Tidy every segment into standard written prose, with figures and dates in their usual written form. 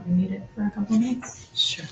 probably need it for a couple minutes. Sure.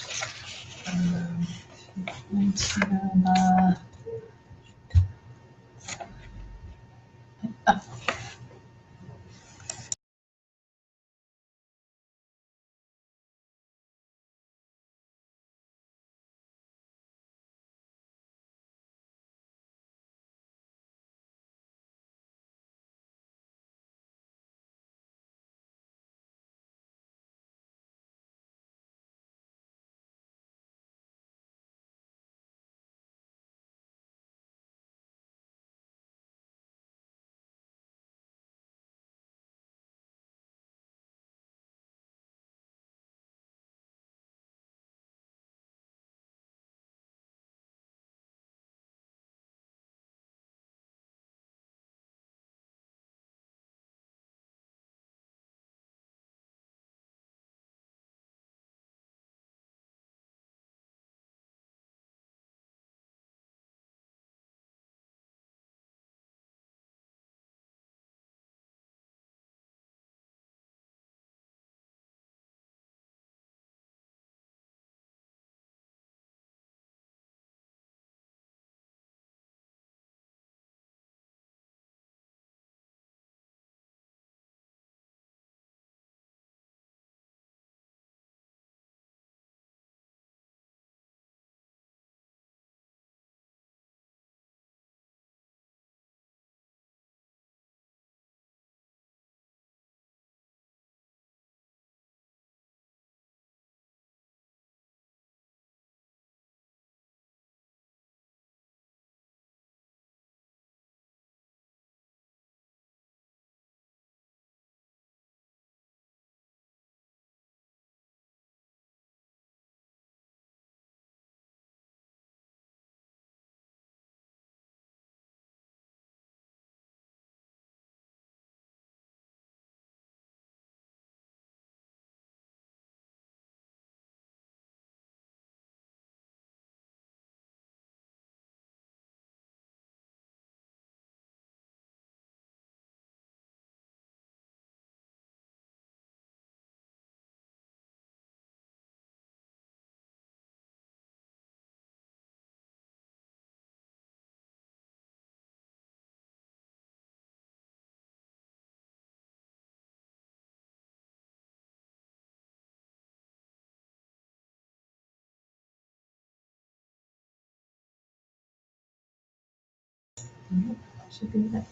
Should be that.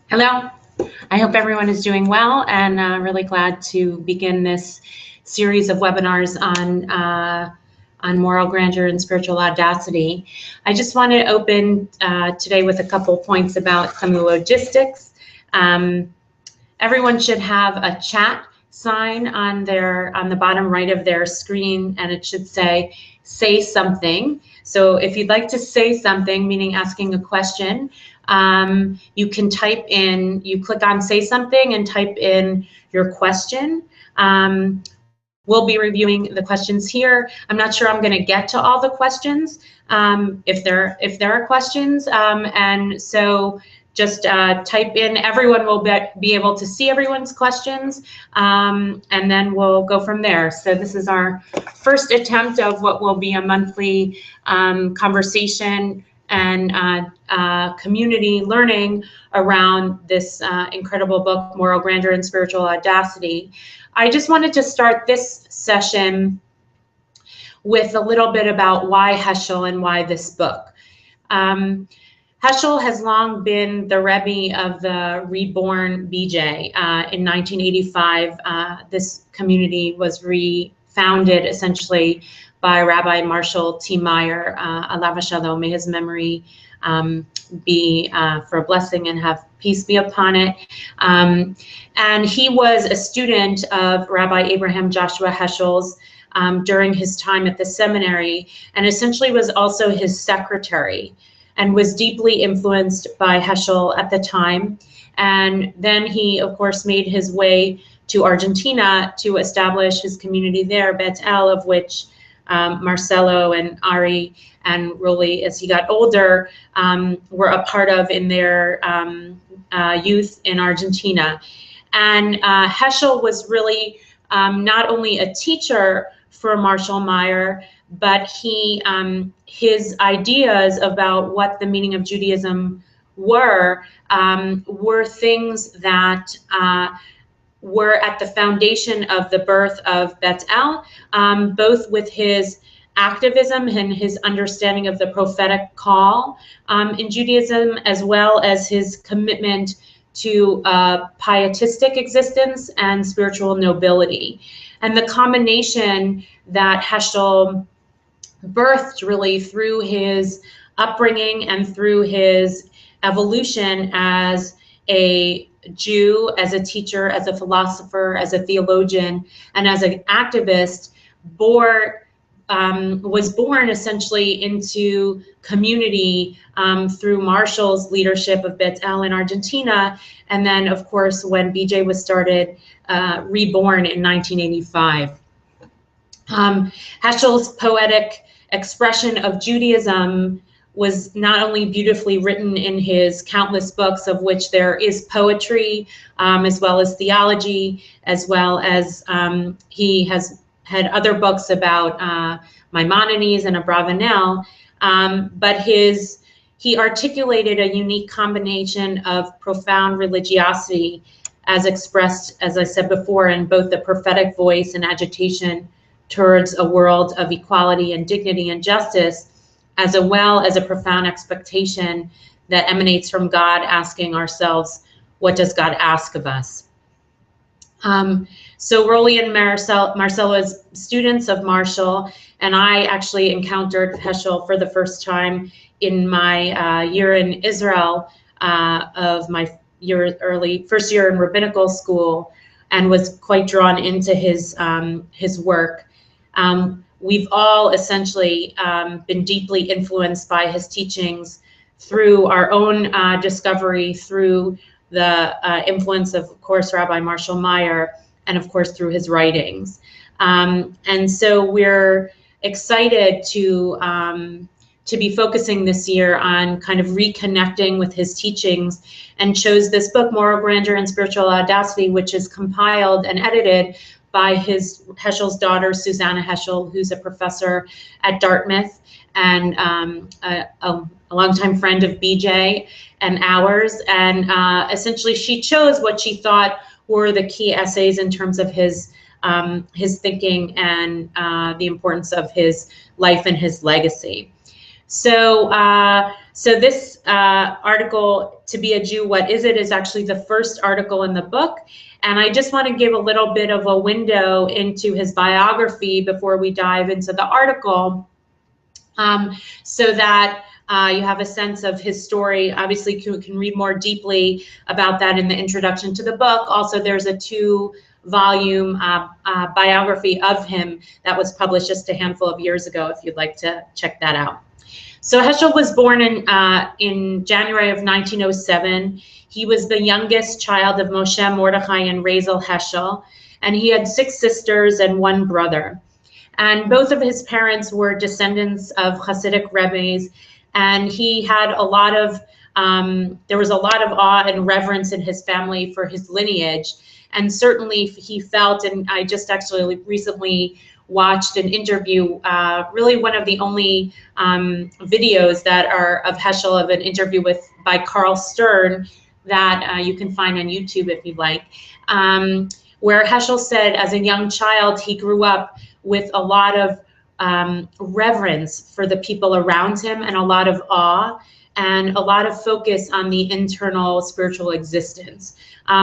Hello, I hope everyone is doing well, and really glad to begin this series of webinars on moral grandeur and spiritual audacity. I just want to open today with a couple points about some of the logistics. Everyone should have a chat sign on the bottom right of their screen, and it should say something. So if you'd like to say something, meaning asking a question, you can you click on say something and type in your question. We'll be reviewing the questions here. I'm not sure I'm going to get to all the questions if there are questions, and so just type in. Everyone will be able to see everyone's questions, and then we'll go from there. So this is our first attempt of what will be a monthly conversation and community learning around this incredible book, Moral Grandeur and Spiritual Audacity. I just wanted to start this session with a little bit about why Heschel and why this book. Heschel has long been the Rebbe of the reborn BJ. In 1985, this community was refounded essentially by Rabbi Marshall T. Meyer, alav shalom, may his memory be for a blessing and have peace be upon it. And he was a student of Rabbi Abraham Joshua Heschel's during his time at the seminary, and essentially was also his secretary, and was deeply influenced by Heschel at the time. And then he, of course, made his way to Argentina to establish his community there, Bet El, of which Marcelo and Ari and Rolly, as he got older, were a part of in their youth in Argentina. And Heschel was really not only a teacher for Marshall Meyer, but his ideas about what the meaning of Judaism were things that were at the foundation of the birth of Bet El, both with his activism and his understanding of the prophetic call in Judaism, as well as his commitment to pietistic existence and spiritual nobility. And the combination that Heschel birthed really through his upbringing and through his evolution as a Jew, as a teacher, as a philosopher, as a theologian, and as an activist, was born essentially into community through Marshall's leadership of Bet El in Argentina, and then, of course, when BJ was started, reborn in 1985. Heschel's poetic expression of Judaism was not only beautifully written in his countless books, of which there is poetry, as well as theology, as well as he has had other books about Maimonides and Abravanel, but he articulated a unique combination of profound religiosity as expressed, as I said before, in both the prophetic voice and agitation towards a world of equality and dignity and justice, as well as a profound expectation that emanates from God, asking ourselves, what does God ask of us? So Rolly and Marcelo as students of Marshall, and I actually encountered Heschel for the first time in my year in Israel of my first year in rabbinical school, and was quite drawn into his work. We've all essentially been deeply influenced by his teachings through our own discovery, through the influence of course, Rabbi Marshall Meyer, and of course, through his writings. And so we're excited to be focusing this year on kind of reconnecting with his teachings, and chose this book, Grandeur and Spiritual Audacity, which is compiled and edited by Heschel's daughter, Susanna Heschel, who's a professor at Dartmouth and a longtime friend of BJ and ours. And essentially she chose what she thought were the key essays in terms of his thinking and the importance of his life and his legacy. So this article, To Be a Jew, What Is It?, is actually the first article in the book. And I just want to give a little bit of a window into his biography before we dive into the article, so that you have a sense of his story. Obviously, you can read more deeply about that in the introduction to the book. Also, there's a 2-volume biography of him that was published just a handful of years ago, if you'd like to check that out. So Heschel was born in January of 1907. He was the youngest child of Moshe Mordechai and Razel Heschel, and he had 6 sisters and 1 brother. And both of his parents were descendants of Hasidic rabbis, and he had a lot of, there was a lot of awe and reverence in his family for his lineage. And certainly he felt, and I just actually recently watched an interview, really one of the only videos that are of Heschel, of an interview by Carl Stern that you can find on YouTube if you'd like, where Heschel said as a young child he grew up with a lot of reverence for the people around him, and a lot of awe, and a lot of focus on the internal spiritual existence,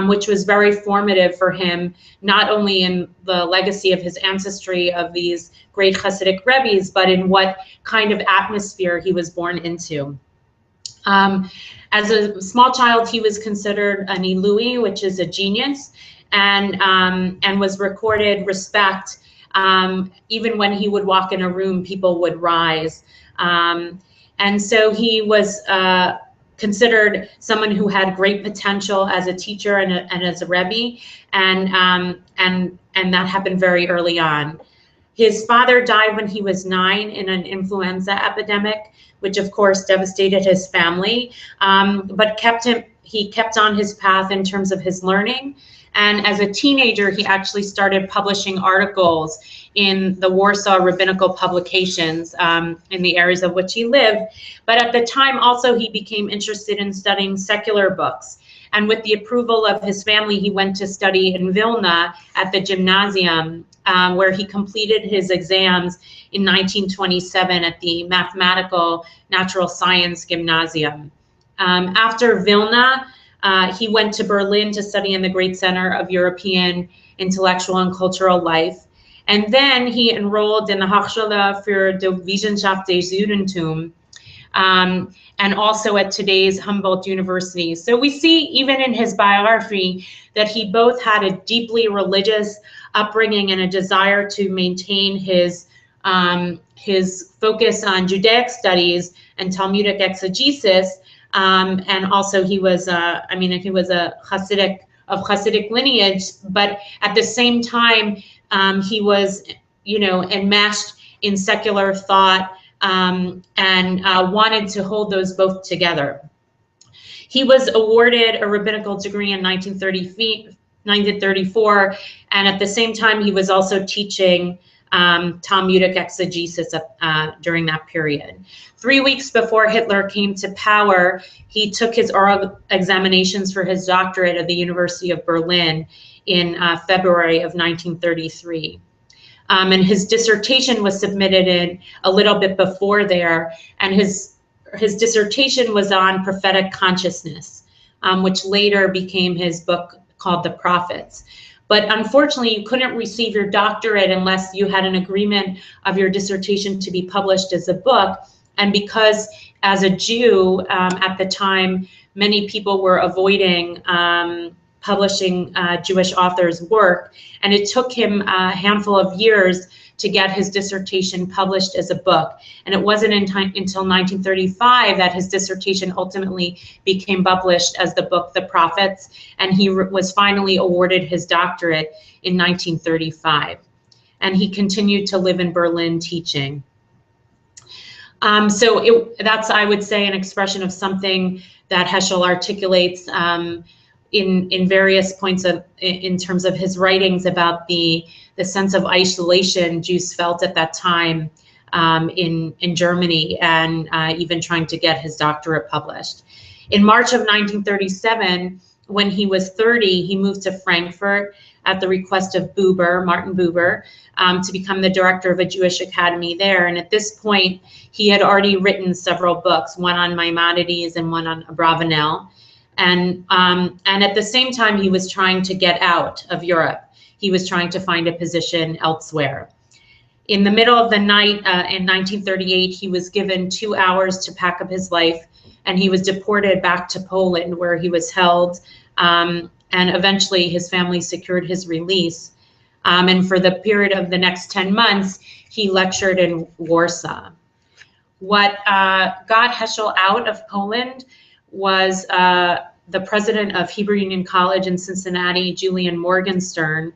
which was very formative for him, not only in the legacy of his ancestry of these great Hasidic rabbis, but in what kind of atmosphere he was born into. As a small child, he was considered an Ilui, which is a genius, and was recorded respect. Even when he would walk in a room, people would rise. And so he was considered someone who had great potential as a teacher and as a Rebbe, and that happened very early on. His father died when he was 9 in an influenza epidemic, which of course devastated his family, but he kept on his path in terms of his learning. And as a teenager, he actually started publishing articles in the Warsaw rabbinical publications in the areas of which he lived. But at the time also, he became interested in studying secular books. And with the approval of his family, he went to study in Vilna at the gymnasium, where he completed his exams in 1927 at the Mathematical Natural Science Gymnasium. After Vilna, he went to Berlin to study in the Great Center of European Intellectual and Cultural Life. And then he enrolled in the Heschel für die Wissenschaft des Judentums, and also at today's Humboldt University. So we see even in his biography that he both had a deeply religious upbringing and a desire to maintain his focus on Judaic studies and Talmudic exegesis, and also he was a Hasidic lineage, but at the same time he was, enmeshed in secular thought, and wanted to hold those both together. He was awarded a rabbinical degree in 1934, and at the same time he was also teaching Talmudic exegesis during that period. 3 weeks before Hitler came to power, he took his oral examinations for his doctorate at the University of Berlin in February of 1933. And his dissertation was submitted in a little bit before there, and his dissertation was on prophetic consciousness, which later became his book called The Prophets. But unfortunately, you couldn't receive your doctorate unless you had an agreement of your dissertation to be published as a book. And because as a Jew at the time, many people were avoiding publishing Jewish authors' work, and it took him a handful of years to get his dissertation published as a book. And it wasn't until 1935 that his dissertation ultimately became published as the book, The Prophets, and he was finally awarded his doctorate in 1935. And he continued to live in Berlin teaching. That's, I would say, an expression of something that Heschel articulates in various points in terms of his writings about the sense of isolation Jews felt at that time in Germany, and even trying to get his doctorate published. In March of 1937, when he was 30, he moved to Frankfurt at the request of Martin Buber, to become the director of a Jewish academy there. And at this point, he had already written several books, one on Maimonides and one on Abravanel. And at the same time, he was trying to get out of Europe. He was trying to find a position elsewhere. In the middle of the night in 1938, he was given 2 hours to pack up his life, and he was deported back to Poland, where he was held. And eventually his family secured his release. And for the period of the next 10 months, he lectured in Warsaw. What got Heschel out of Poland was the president of Hebrew Union College in Cincinnati, Julian Morgenstern,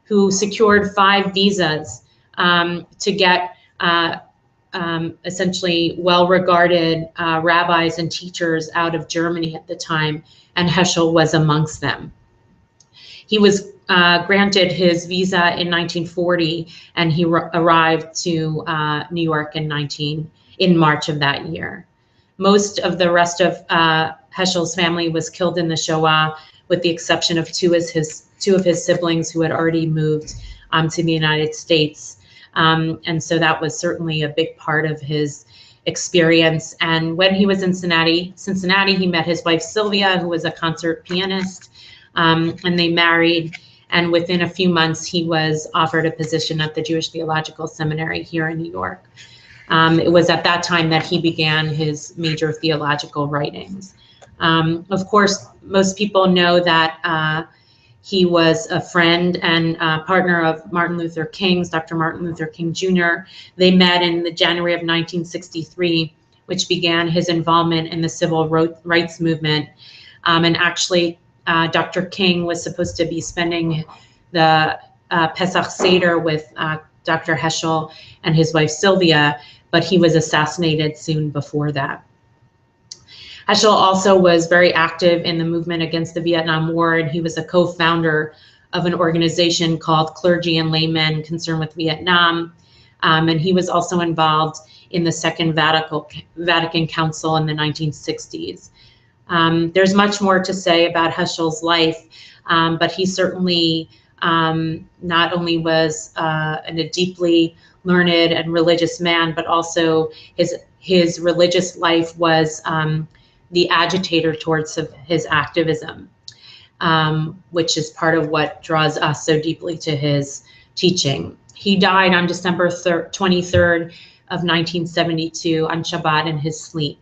who secured 5 visas to get essentially well-regarded rabbis and teachers out of Germany at the time, and Heschel was amongst them. He was granted his visa in 1940, and he arrived to New York in March of that year. Most of the rest of Heschel's family was killed in the Shoah, with the exception of two of his siblings who had already moved to the United States. And so that was certainly a big part of his experience. And when he was in Cincinnati, he met his wife Sylvia, who was a concert pianist, and they married. And within a few months, he was offered a position at the Jewish Theological Seminary here in New York. It was at that time that he began his major theological writings. Of course, most people know that he was a friend and partner of Martin Luther King's, Dr. Martin Luther King Jr. They met in the January of 1963, which began his involvement in the civil rights movement. And actually, Dr. King was supposed to be spending the Pesach Seder with Dr. Heschel and his wife Sylvia, but he was assassinated soon before that. Heschel also was very active in the movement against the Vietnam War, and he was a co-founder of an organization called Clergy and Laymen Concerned with Vietnam. And he was also involved in the Second Vatican Council in the 1960s. There's much more to say about Heschel's life, but he certainly not only was a deeply learned and religious man, but also his religious life was the agitator towards his activism, which is part of what draws us so deeply to his teaching. He died on December 23rd of 1972 on Shabbat in his sleep.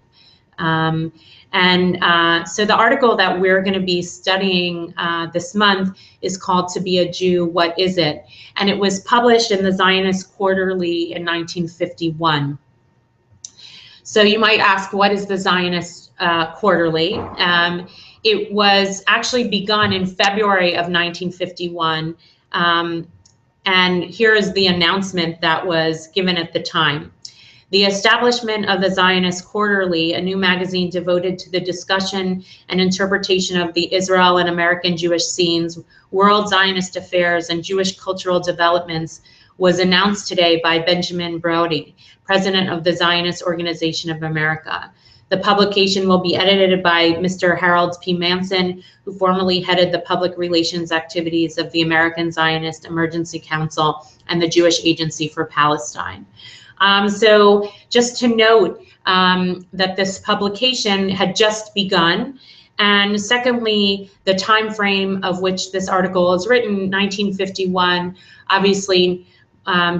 So the article that we're going to be studying this month is called "To Be a Jew, What Is It?" And it was published in the Zionist Quarterly in 1951. So you might ask, what is the Zionist Quarterly? It was actually begun in February of 1951. And here is the announcement that was given at the time. The establishment of the Zionist Quarterly, a new magazine devoted to the discussion and interpretation of the Israel and American Jewish scenes, world Zionist affairs, and Jewish cultural developments, was announced today by Benjamin Brody, president of the Zionist Organization of America. The publication will be edited by Mr. Harold P. Manson, who formerly headed the public relations activities of the American Zionist Emergency Council and the Jewish Agency for Palestine. So just to note that this publication had just begun, and secondly, the time frame of which this article is written, 1951, obviously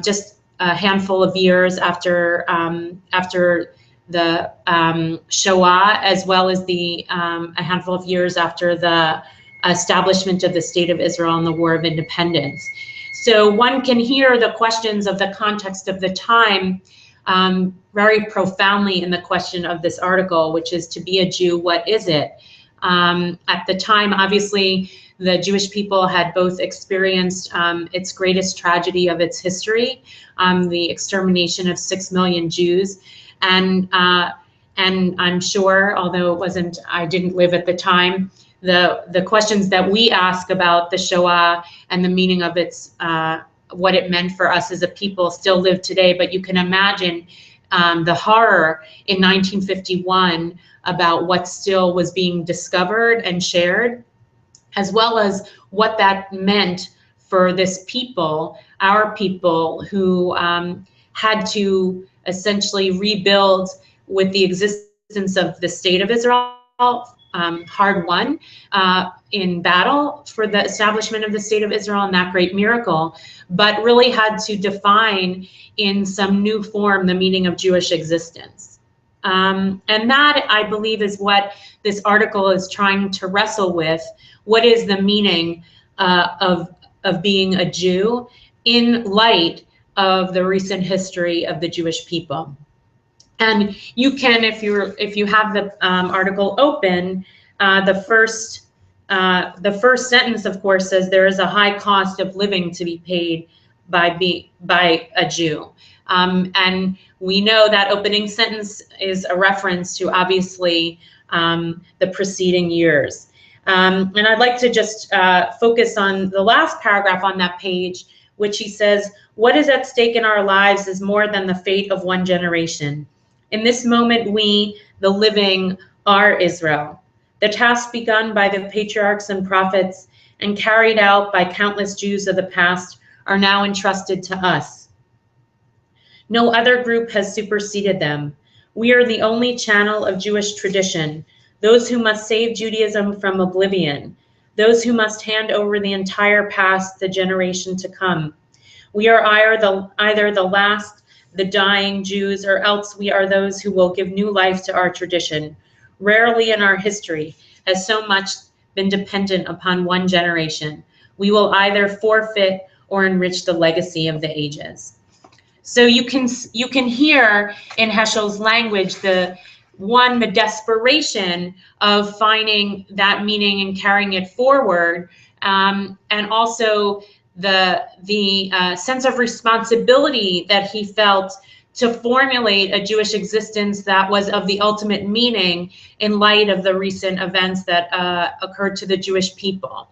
just a handful of years after the Shoah, as well as a handful of years after the establishment of the State of Israel and the War of Independence. So one can hear the questions of the context of the time very profoundly in the question of this article, which is, to be a Jew, what is it? At the time, obviously, the Jewish people had both experienced its greatest tragedy of its history, the extermination of 6 million Jews. And I'm sure, although I didn't live at the time, the questions that we ask about the Shoah and the meaning of its, what it meant for us as a people still live today. But you can imagine the horror in 1951 about what still was being discovered and shared, as well as what that meant for this people, our people, who had to essentially rebuild with the existence of the State of Israel, hard won in battle for the establishment of the State of Israel and that great miracle, but really had to define in some new form the meaning of Jewish existence. And that, I believe, is what this article is trying to wrestle with. What is the meaning of being a Jew in light of the recent history of the Jewish people? And you can, if you have the article open, the first sentence, of course, says there is a high cost of living to be paid by a Jew. And we know that opening sentence is a reference to, obviously, the preceding years. And I'd like to just focus on the last paragraph on that page, which he says, "What is at stake in our lives is more than the fate of one generation. In this moment, we, the living, are Israel. The task begun by the patriarchs and prophets and carried out by countless Jews of the past are now entrusted to us. No other group has superseded them. We are the only channel of Jewish tradition, those who must save Judaism from oblivion, those who must hand over the entire past to the generation to come. We are either the last, the dying Jews, or else we are those who will give new life to our tradition. Rarely in our history has so much been dependent upon one generation. We will either forfeit or enrich the legacy of the ages." So you can hear in Heschel's language the desperation of finding that meaning and carrying it forward, and also sense of responsibility that he felt to formulate a Jewish existence that was of the ultimate meaning in light of the recent events that occurred to the Jewish people.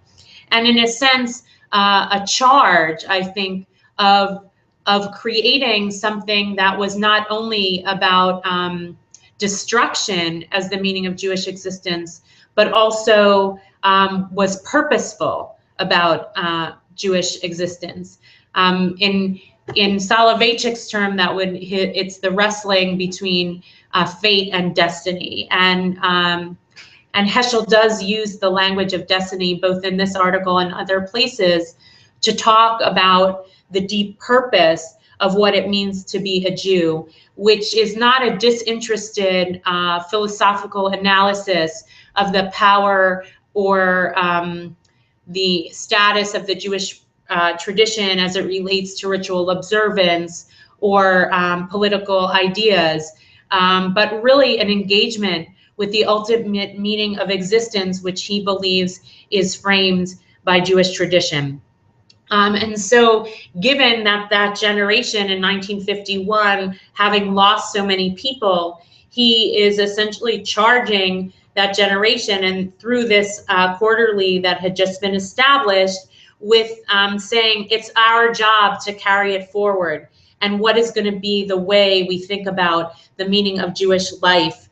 And in a sense, a charge, I think, of creating something that was not only about destruction as the meaning of Jewish existence, but also was purposeful about Jewish existence. In Soloveitchik's term, it's the wrestling between fate and destiny. And Heschel does use the language of destiny, both in this article and other places, to talk about the deep purpose of what it means to be a Jew, which is not a disinterested philosophical analysis of the power or the status of the Jewish tradition as it relates to ritual observance or political ideas, but really an engagement with the ultimate meaning of existence, which he believes is framed by Jewish tradition. And so given that generation in 1951, having lost so many people, he is essentially charging that generation, and through this quarterly that had just been established, with saying it's our job to carry it forward, and what is going to be the way we think about the meaning of Jewish life,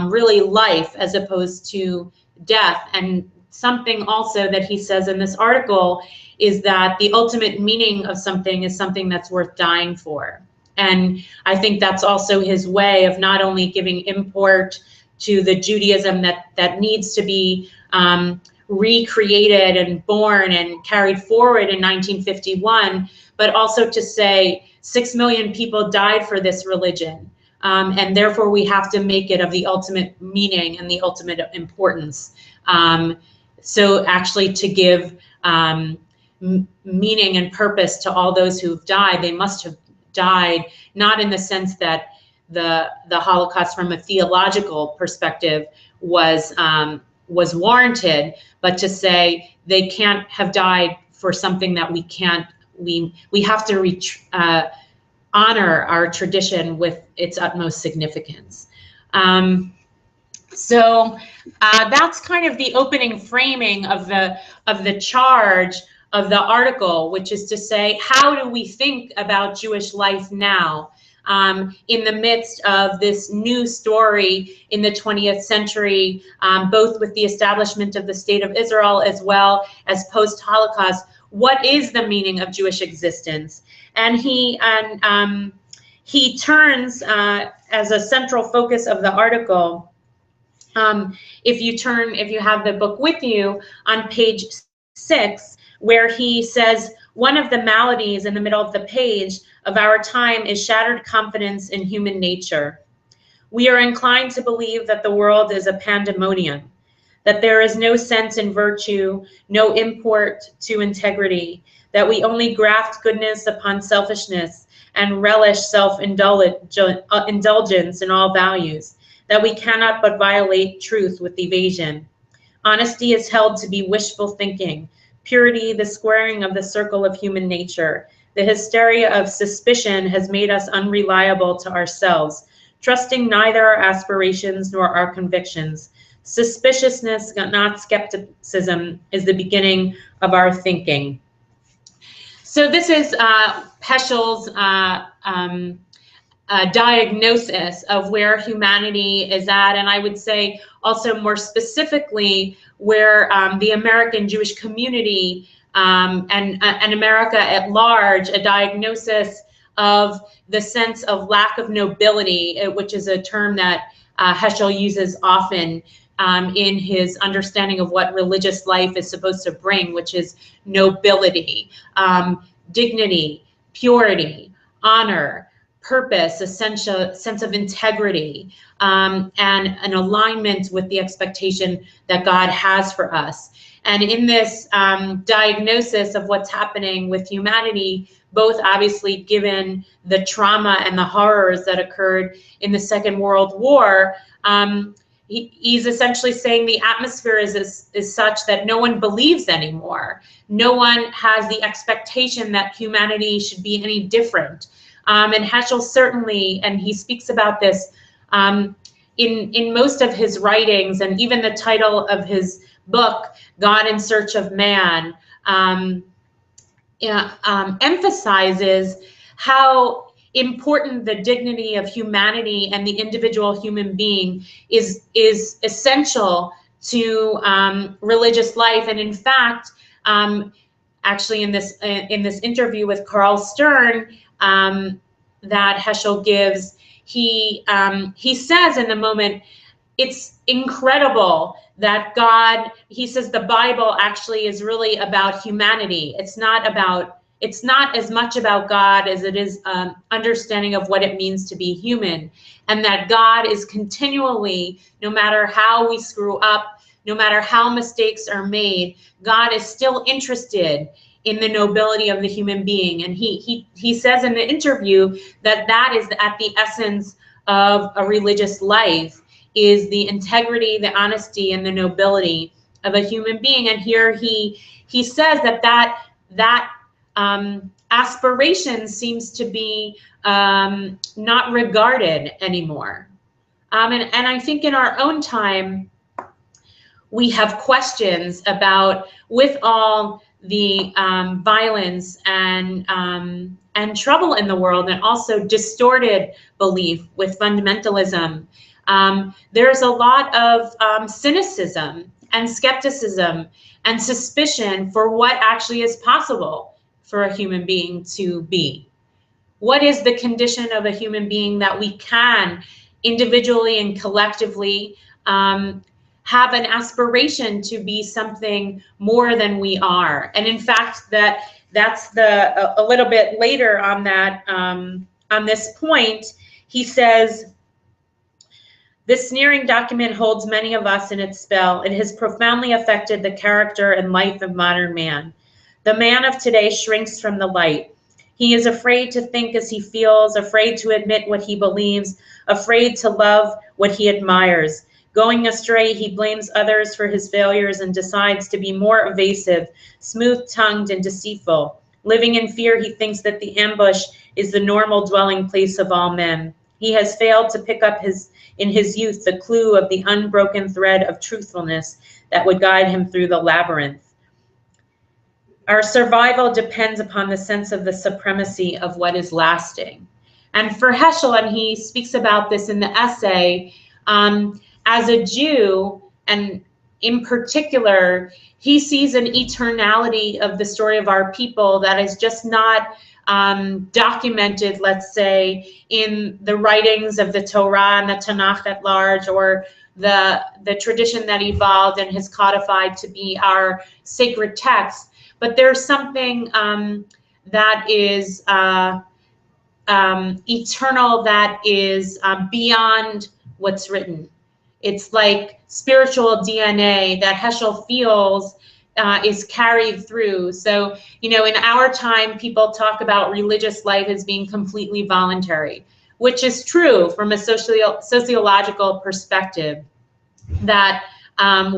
really life as opposed to death. And something also that he says in this article is that the ultimate meaning of something is something that's worth dying for. And I think that's also his way of not only giving import to the Judaism that needs to be recreated and born and carried forward in 1951, but also to say 6 million people died for this religion. And therefore we have to make it of the ultimate meaning and the ultimate importance. So actually to give meaning and purpose to all those who've died, they must have died, not in the sense that the Holocaust from a theological perspective was warranted, but to say they can't have died for something that we have to honor our tradition with its utmost significance. So that's kind of the opening framing of the charge of the article, which is to say, how do we think about Jewish life now in the midst of this new story in the 20th century, both with the establishment of the State of Israel as well as post-Holocaust? What is the meaning of Jewish existence? And he turns as a central focus of the article. If you have the book with you, on page 6, where he says, one of the maladies in the middle of the page of our time is shattered confidence in human nature. We are inclined to believe that the world is a pandemonium, that there is no sense in virtue, no import to integrity, that we only graft goodness upon selfishness and relish self-indulgence in all values, that we cannot but violate truth with evasion. Honesty is held to be wishful thinking, purity the squaring of the circle of human nature. The hysteria of suspicion has made us unreliable to ourselves, trusting neither our aspirations nor our convictions. Suspiciousness, not skepticism, is the beginning of our thinking. So this is Heschel's diagnosis of where humanity is at, and I would say also more specifically where the American Jewish community and America at large, a diagnosis of the sense of lack of nobility, which is a term that Heschel uses often in his understanding of what religious life is supposed to bring, which is nobility, dignity, purity, honor, purpose, a sense of integrity, and an alignment with the expectation that God has for us. And in this diagnosis of what's happening with humanity, both obviously given the trauma and the horrors that occurred in the Second World War, he's essentially saying the atmosphere is such that no one believes anymore. No one has the expectation that humanity should be any different. And Heschel certainly, and he speaks about this in most of his writings, and even the title of his book, God in Search of Man, emphasizes how important the dignity of humanity and the individual human being is essential to religious life. And in fact, actually in this interview with Carl Stern that Heschel gives, he says in the moment, it's incredible that God, he says the Bible actually is really about humanity. It's not as much about God as it is understanding of what it means to be human, and that God is continually, no matter how we screw up, no matter how mistakes are made, God is still interested in the nobility of the human being. And he says in the interview that is at the essence of a religious life, is the integrity, the honesty, and the nobility of a human being. And here he says that aspiration seems to be not regarded anymore. And I think in our own time, we have questions about, with all the violence and trouble in the world, and also distorted belief with fundamentalism, there's a lot of cynicism and skepticism and suspicion for what actually is possible for a human being to be. What is the condition of a human being that we can individually and collectively have an aspiration to be something more than we are? And in fact, that's a little bit later on that on this point, he says, this sneering document holds many of us in its spell. It has profoundly affected the character and life of modern man. The man of today shrinks from the light. He is afraid to think as he feels, afraid to admit what he believes, afraid to love what he admires. Going astray, he blames others for his failures and decides to be more evasive, smooth-tongued, and deceitful. Living in fear, he thinks that the ambush is the normal dwelling place of all men. He has failed to pick up in his youth the clue of the unbroken thread of truthfulness that would guide him through the labyrinth. Our survival depends upon the sense of the supremacy of what is lasting. And for Heschel, and he speaks about this in the essay, as a Jew, and in particular, he sees an eternality of the story of our people that is just not documented, let's say, in the writings of the Torah and the Tanakh at large, or the tradition that evolved and has codified to be our sacred text. But there's something that is eternal, that is beyond what's written. It's like spiritual DNA that Heschel feels is carried through. So, in our time, people talk about religious life as being completely voluntary, which is true from a sociological perspective, that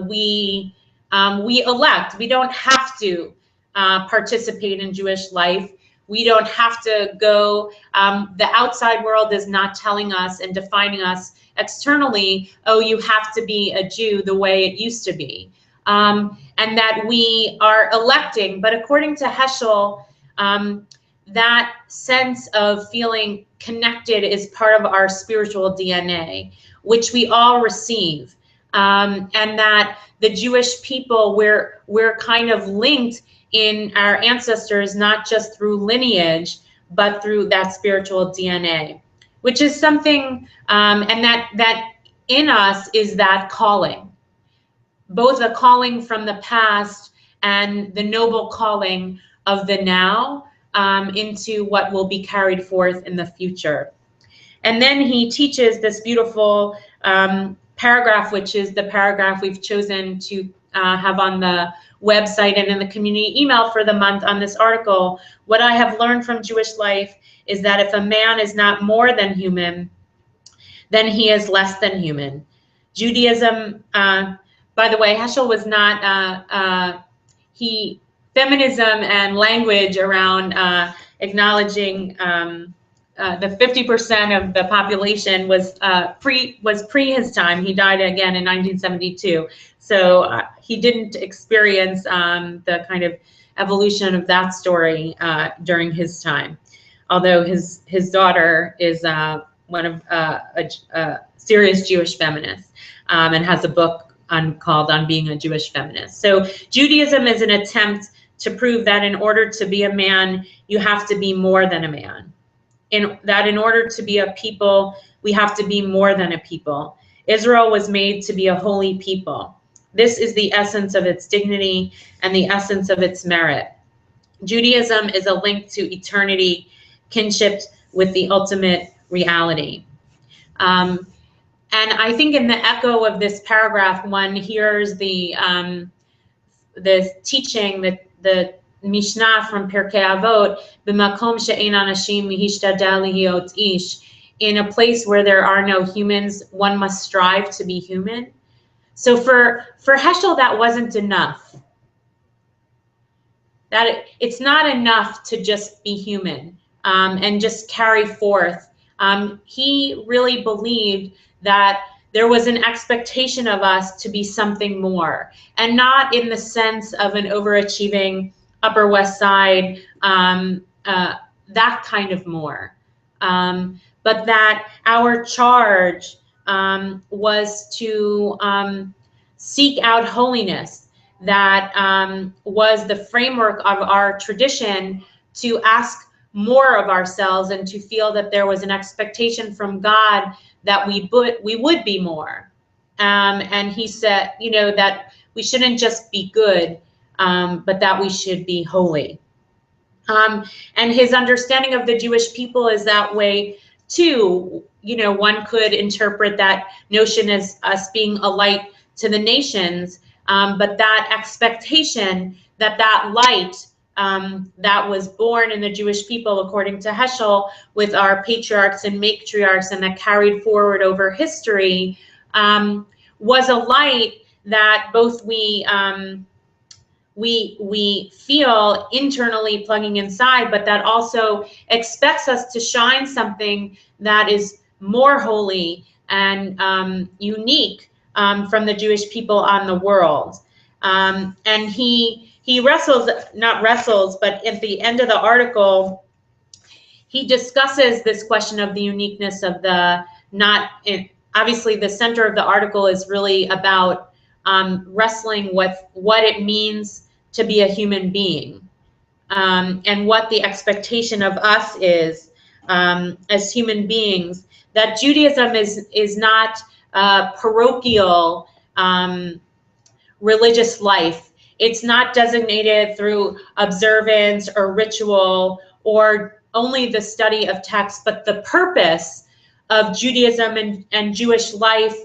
we elect. We don't have to participate in Jewish life. We don't have to go. The outside world is not telling us and defining us externally, oh, you have to be a Jew the way it used to be. And that we are electing. But according to Heschel, that sense of feeling connected is part of our spiritual DNA, which we all receive. And that the Jewish people, we're kind of linked in our ancestors, not just through lineage, but through that spiritual DNA, which is something, and that in us is that calling, both a calling from the past and the noble calling of the now into what will be carried forth in the future. And then he teaches this beautiful paragraph, which is the paragraph we've chosen to have on the website and in the community email for the month on this article. What I have learned from Jewish life is that if a man is not more than human, then he is less than human. Judaism, by the way, Heschel was not, feminism and language around acknowledging the 50% of the population was pre his time. He died again in 1972. So he didn't experience the kind of evolution of that story during his time. Although his daughter is one of a serious Jewish feminist and has a book called On Being a Jewish Feminist. So Judaism is an attempt to prove that in order to be a man, you have to be more than a man. In order to be a people, we have to be more than a people. Israel was made to be a holy people. This is the essence of its dignity and the essence of its merit. Judaism is a link to eternity, kinship with the ultimate reality. And I think in the echo of this paragraph, one hears the teaching, the Mishnah from Pirkei Avot, "B'makom she'ein anashim hishtadel lihiot ish." In a place where there are no humans, one must strive to be human. So for Heschel, that wasn't enough. That it's not enough to just be human and just carry forth. He really believed that there was an expectation of us to be something more, and not in the sense of an overachieving Upper West Side, that kind of more, but that our charge was to seek out holiness. That was the framework of our tradition, to ask more of ourselves and to feel that there was an expectation from God that we would be more. And he said, that we shouldn't just be good, but that we should be holy. And his understanding of the Jewish people is that way too. One could interpret that notion as us being a light to the nations, but that expectation that light that was born in the Jewish people, according to Heschel, with our patriarchs and matriarchs, and that carried forward over history, was a light that both we feel internally plugging inside, but that also expects us to shine something that is more holy and unique from the Jewish people on the world. And he not wrestles, but at the end of the article, he discusses this question of the uniqueness of obviously the center of the article is really about wrestling with what it means to be a human being, and what the expectation of us is as human beings. That Judaism is not parochial religious life. It's not designated through observance or ritual or only the study of text, but the purpose of Judaism and Jewish life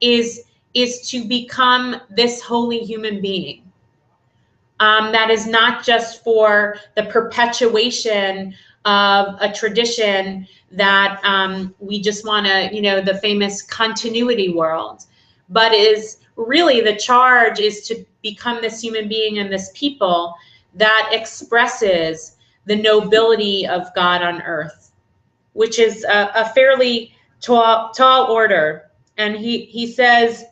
is to become this holy human being. That is not just for the perpetuation of a tradition that we just want to, the famous continuity world, but is really the charge is to become this human being and this people that expresses the nobility of God on earth, which is a fairly tall order. And he says,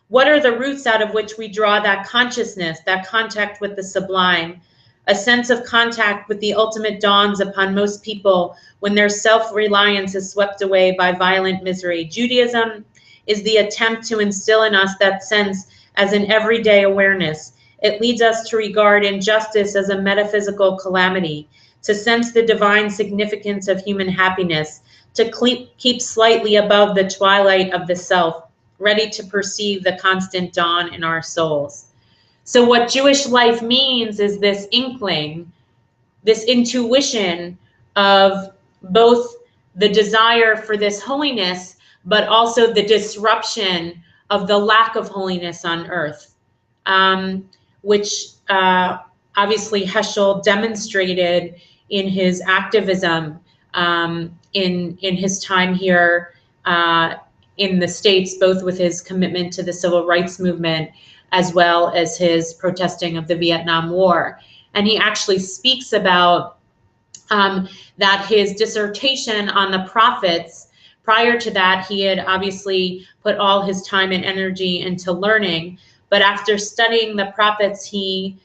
what are the roots out of which we draw that consciousness, that contact with the sublime? A sense of contact with the ultimate dawns upon most people when their self-reliance is swept away by violent misery. Judaism is the attempt to instill in us that sense as an everyday awareness. It leads us to regard injustice as a metaphysical calamity, to sense the divine significance of human happiness, to keep slightly above the twilight of the self, ready to perceive the constant dawn in our souls. So what Jewish life means is this inkling, this intuition of both the desire for this holiness, but also the disruption of the lack of holiness on earth, which obviously Heschel demonstrated in his activism in his time here in the States, both with his commitment to the civil rights movement as well as his protesting of the Vietnam War. And he actually speaks about that his dissertation on the prophets, prior to that, he had obviously put all his time and energy into learning. But after studying the prophets, he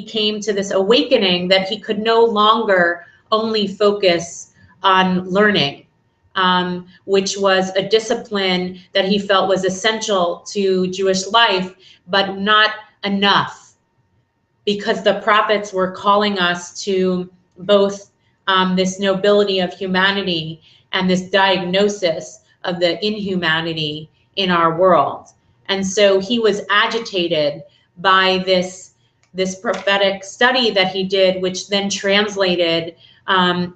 came to this awakening that he could no longer only focus on learning, which was a discipline that he felt was essential to Jewish life, but not enough, because the prophets were calling us to both this nobility of humanity and this diagnosis of the inhumanity in our world. And so he was agitated by this prophetic study that he did, which then translated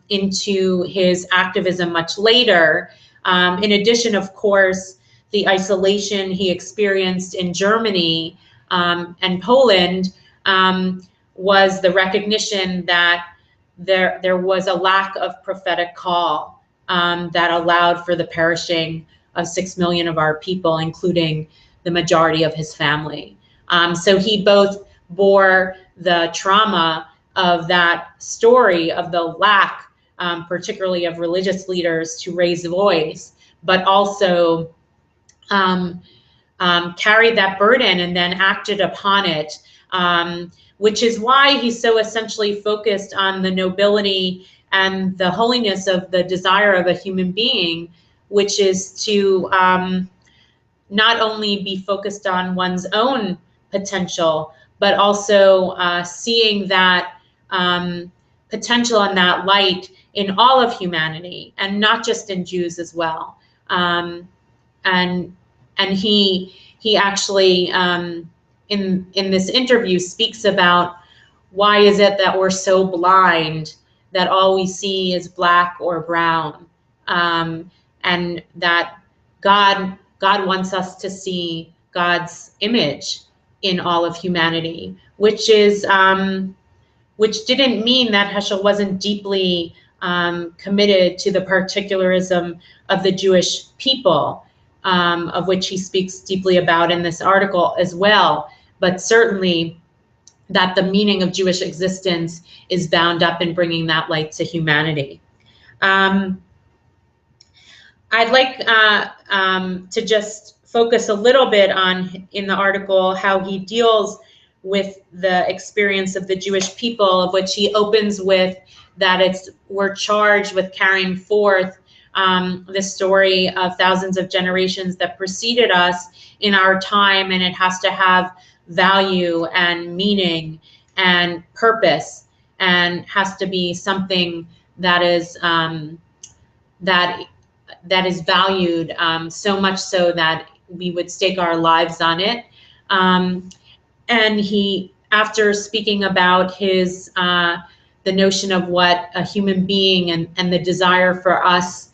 into his activism much later. In addition, of course, the isolation he experienced in Germany and Poland was the recognition that there was a lack of prophetic call that allowed for the perishing of 6 million of our people, including the majority of his family. So he both bore the trauma of that story of the lack, particularly of religious leaders to raise voice, but also carried that burden and then acted upon it, which is why he's so essentially focused on the nobility and the holiness of the desire of a human being, which is to not only be focused on one's own potential, but also seeing that potential and that light in all of humanity, and not just in Jews as well. And he actually in this interview speaks about why is it that we're so blind that all we see is black or brown, and that God wants us to see God's image in all of humanity, which is which didn't mean that Heschel wasn't deeply committed to the particularism of the Jewish people, of which he speaks deeply about in this article as well, but certainly that the meaning of Jewish existence is bound up in bringing that light to humanity. I'd like to just focus a little bit on, in the article, how he deals with the experience of the Jewish people, of which he opens with that we're charged with carrying forth the story of thousands of generations that preceded us in our time, and it has to have value and meaning and purpose, and has to be something that is that is valued, so much so that we would stake our lives on it. And he, after speaking about his the notion of what a human being and the desire for us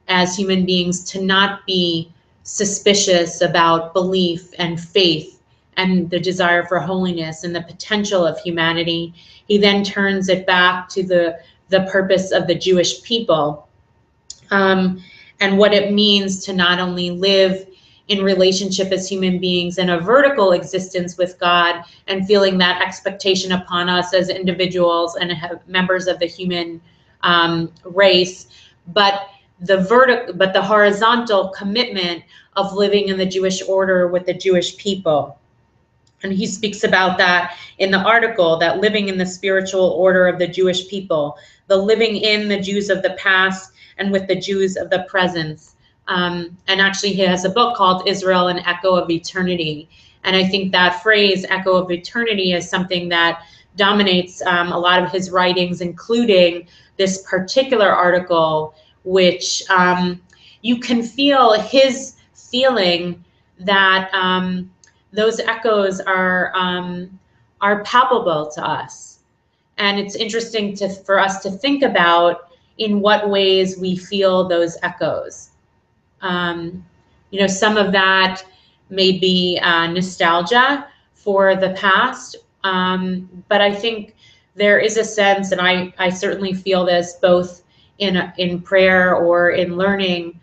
as human beings to not be suspicious about belief and faith and the desire for holiness and the potential of humanity, he then turns it back to the purpose of the Jewish people, and what it means to not only live in relationship as human beings in a vertical existence with God and feeling that expectation upon us as individuals and members of the human race, but the horizontal commitment of living in the Jewish order with the Jewish people. And he speaks about that in the article, that living in the spiritual order of the Jewish people, the living in the Jews of the past and with the Jews of the present. And actually he has a book called Israel, an Echo of Eternity. And I think that phrase, echo of eternity, is something that dominates a lot of his writings, including this particular article, which you can feel his feeling that those echoes are palpable to us. And it's interesting for us to think about in what ways we feel those echoes. You know, some of that may be nostalgia for the past, but I think there is a sense, and I certainly feel this both in prayer or in learning,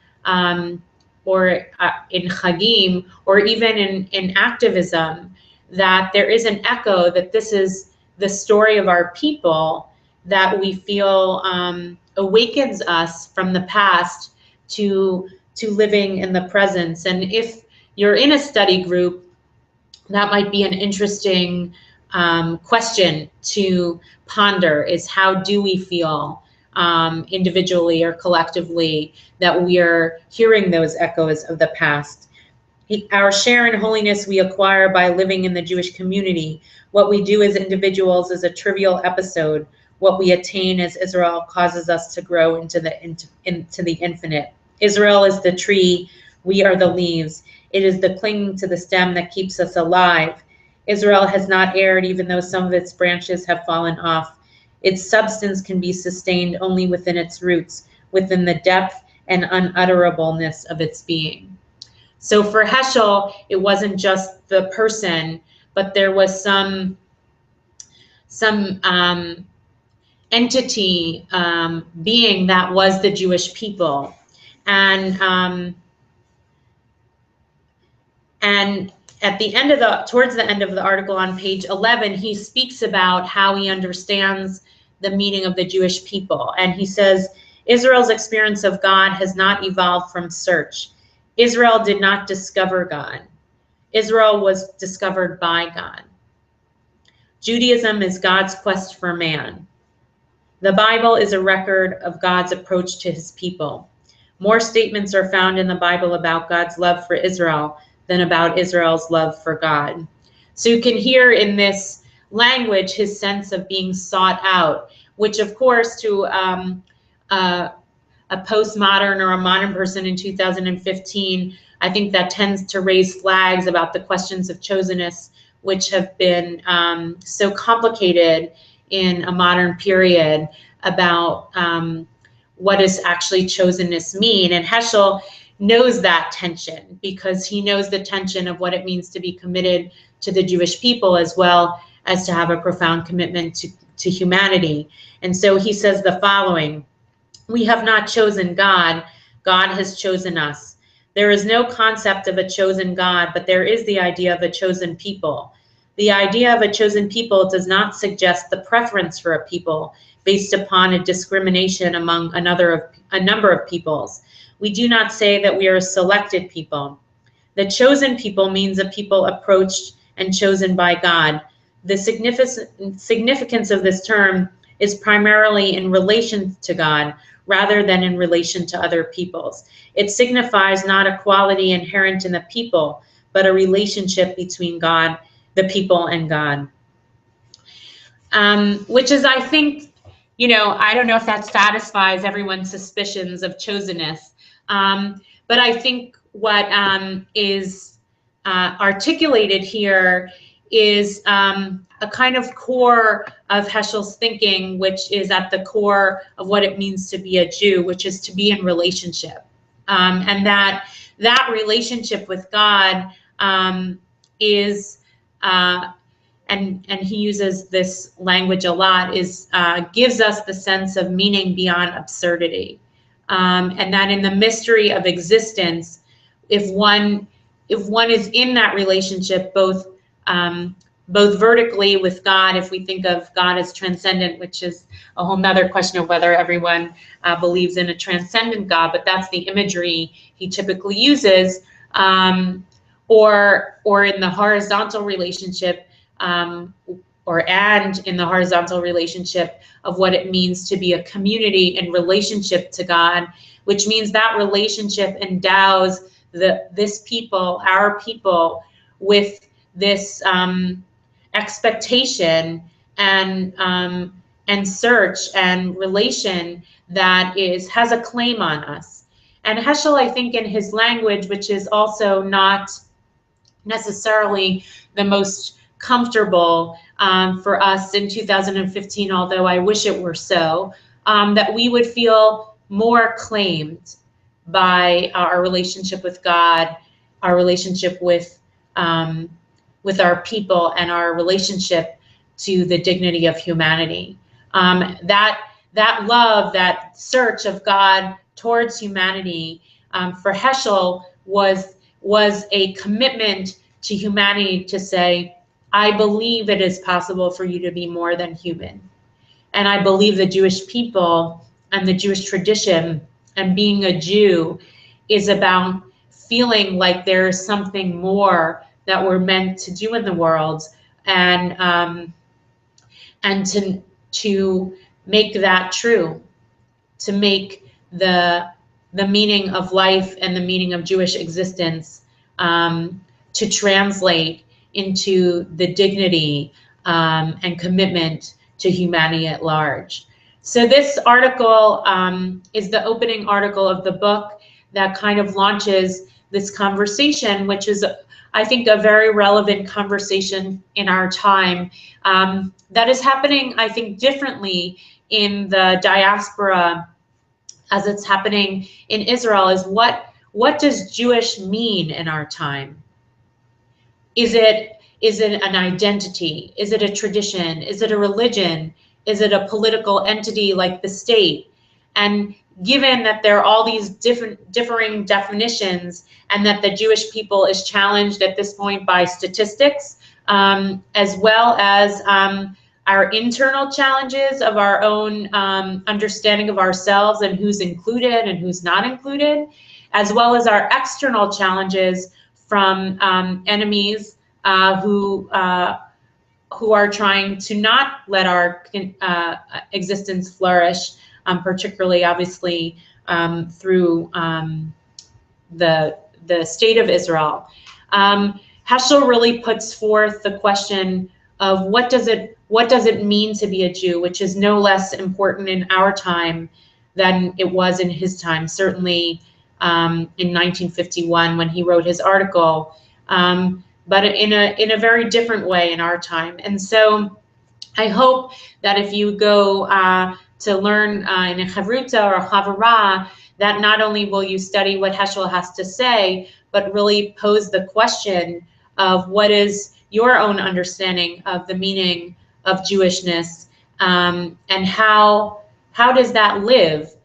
or in Chagim, or even in activism, that there is an echo that this is the story of our people, that we feel awakens us from the past to living in the present. And if you're in a study group, that might be an interesting question to ponder, is how do we feel individually or collectively that we are hearing those echoes of the past. Our share in holiness we acquire by living in the Jewish community. What we do as individuals is a trivial episode. What we attain as Israel causes us to grow into the infinite. Israel is the tree, we are the leaves. It is the clinging to the stem that keeps us alive. Israel has not erred, even though some of its branches have fallen off. Its substance can be sustained only within its roots, within the depth and unutterableness of its being. So for Heschel, it wasn't just the person, but there was some entity, being that was the Jewish people. And at the end of towards the end of the article on page 11, he speaks about how he understands the meaning of the Jewish people. And he says, Israel's experience of God has not evolved from search. Israel did not discover God. Israel was discovered by God. Judaism is God's quest for man. The Bible is a record of God's approach to his people. More statements are found in the Bible about God's love for Israel than about Israel's love for God. So you can hear in this language his sense of being sought out, which of course to a postmodern or a modern person in 2015, I think that tends to raise flags about the questions of chosenness, which have been so complicated in a modern period, about what does actually chosenness mean. And Heschel knows that tension, because he knows the tension of what it means to be committed to the Jewish people, as well as to have a profound commitment to humanity. And so he says the following: we have not chosen God, God has chosen us. There is no concept of a chosen God, but there is the idea of a chosen people. The idea of a chosen people does not suggest the preference for a people based upon a discrimination among a number of peoples. We do not say that we are a selected people. The chosen people means a people approached and chosen by God. The significance of this term is primarily in relation to God, rather than in relation to other peoples. It signifies not a quality inherent in the people, but a relationship between God, the people, and God. Which is, I think, I don't know if that satisfies everyone's suspicions of chosenness, but I think what is articulated here is a kind of core of Heschel's thinking, which is at the core of what it means to be a Jew, which is to be in relationship. And that relationship with God is, and he uses this language a lot, is gives us the sense of meaning beyond absurdity. And that in the mystery of existence, if one is in that relationship, both vertically with God, if we think of God as transcendent, which is a whole nother question of whether everyone believes in a transcendent God, but that's the imagery he typically uses, or in the horizontal relationship, in the horizontal relationship of what it means to be a community in relationship to God, which means that relationship endows this people, our people, with this expectation and search and relation that has a claim on us. And Heschel, I think, in his language, which is also not necessarily the most comfortable for us in 2015, although I wish it were so, that we would feel more claimed by our relationship with God, our relationship with our people, and our relationship to the dignity of humanity. That love, that search of God towards humanity, for Heschel was a commitment to humanity to say, I believe it is possible for you to be more than human. And I believe the Jewish people and the Jewish tradition and being a Jew is about feeling like there is something more that we're meant to do in the world, and to make that true, to make the meaning of life and the meaning of Jewish existence to translate into the dignity and commitment to humanity at large. So this article is the opening article of the book that kind of launches this conversation, which is, I think, a very relevant conversation in our time that is happening, I think, differently in the diaspora as it's happening in Israel. Is what does Jewish mean in our time? Is it an identity? Is it a tradition? Is it a religion? Is it a political entity like the state? And given that there are all these differing definitions, and that the Jewish people is challenged at this point by statistics, as well as our internal challenges of our own understanding of ourselves and who's included and who's not included, as well as our external challenges from enemies who are trying to not let our existence flourish, particularly, obviously, through the state of Israel. Heschel really puts forth the question of what does it mean to be a Jew, which is no less important in our time than it was in his time, certainly in 1951 when he wrote his article, but in a very different way in our time. And so I hope that if you go to learn in a chavruta or a chavara, that not only will you study what Heschel has to say, but really pose the question of what is your own understanding of the meaning of Jewishness, and how does that live?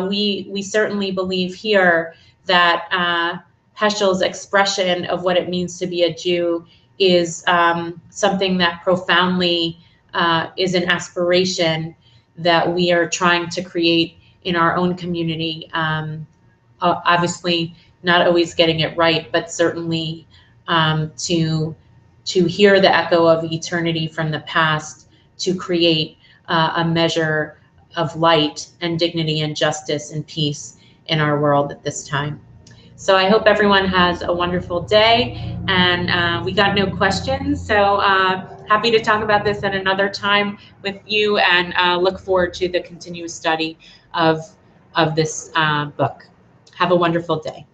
We certainly believe here that Heschel's expression of what it means to be a Jew is something that profoundly is an aspiration that we are trying to create in our own community. Obviously, not always getting it right, but certainly to hear the echo of eternity from the past, to create a measure of light and dignity and justice and peace in our world at this time. So I hope everyone has a wonderful day, and we got no questions, so happy to talk about this at another time with you, and look forward to the continuous study of this book. Have a wonderful day.